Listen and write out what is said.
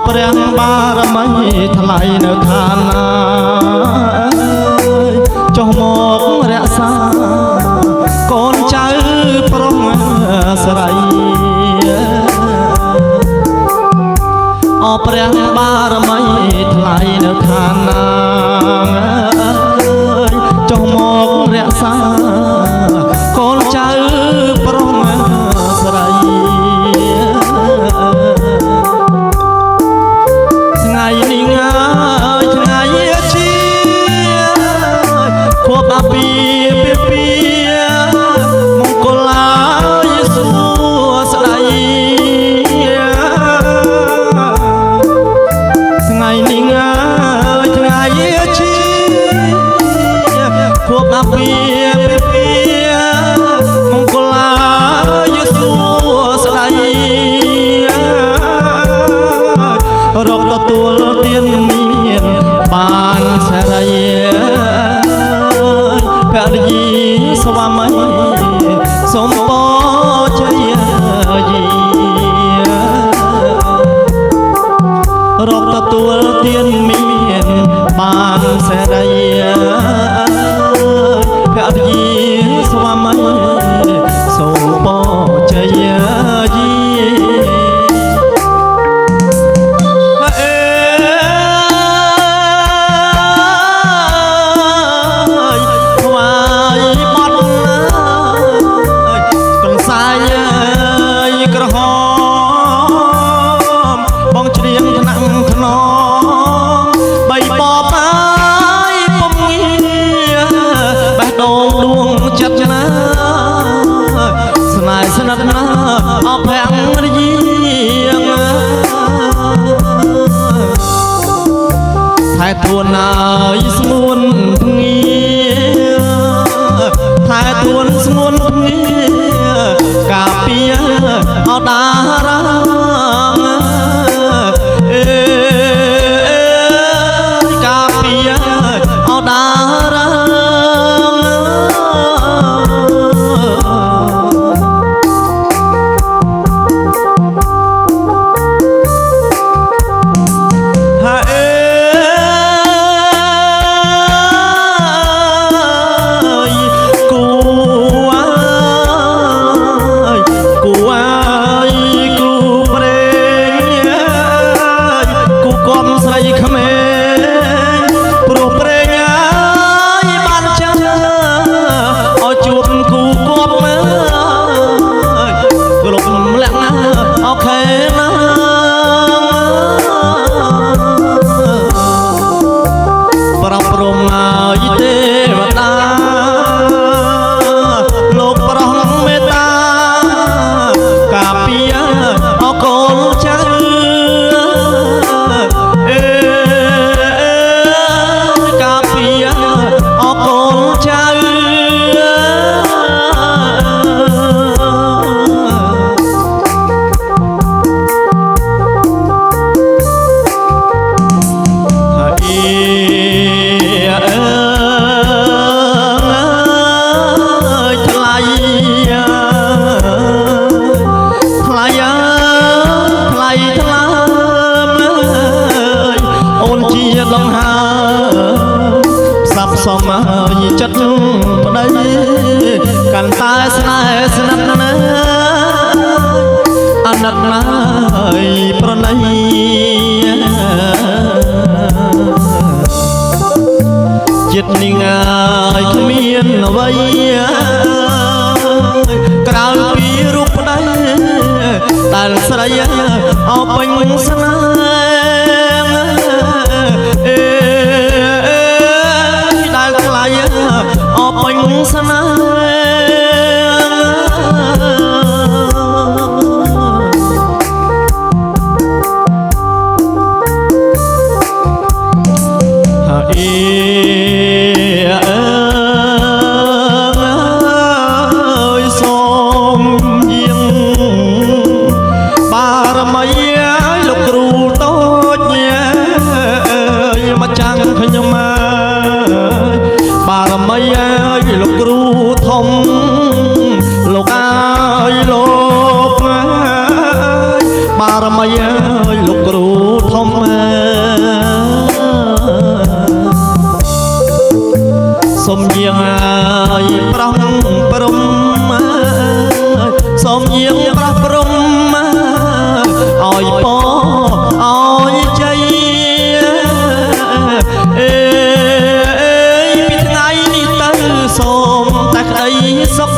ព្រះបារមីថ្លៃនៅឋានណាចុះមករក្សាកូនចៅប្រុងស្រីអព្រះបារមីថ្លៃនៅឋានណាចុះមករក្សាកូនចៅប្រុងស្រីថ្ងៃនេះថ្ងៃជាខួបអាពីពីមង្គលឡាយសួស្ដីថ្ងៃនេះថ្ងៃជាខួបអាពីមង្គលឡាយសួស្ដីរកទទួលទានមានបានសេរីភរិយាស្វាមីសូមពរជ័យយារកទទួលទានមានបានសេរីភរិយាស្វាមីសូមពរជ័យយាស្និទ្ធណាអភ័ក្រយាថែទួនហើយស្ងួនភ្ងាថែទួនស្ងួនភ្ងាការពារអដារាការពារអដារាសមយចិត្តប្តីកាន់តែស្នេហ៍ស្និទ្ធណាអាណិតណាយប្រណីចិត្តនេះងាយគ្មានអ្វីក្រៅពីរូបប្តីដែលស្រីអោពេញស្នេហ៍អពេញស្នេហ៍សូមយាងបារមីលោកគ្រូតូចម្ចាំងខ្ញុំបារមីលោកគ្រូធំលោកអើយលោកបារមីលោកគ្រូធំ ឲ្យពរឲ្យជ័យពីថ្ងៃនេះទៅសូមតែក្តីសុខ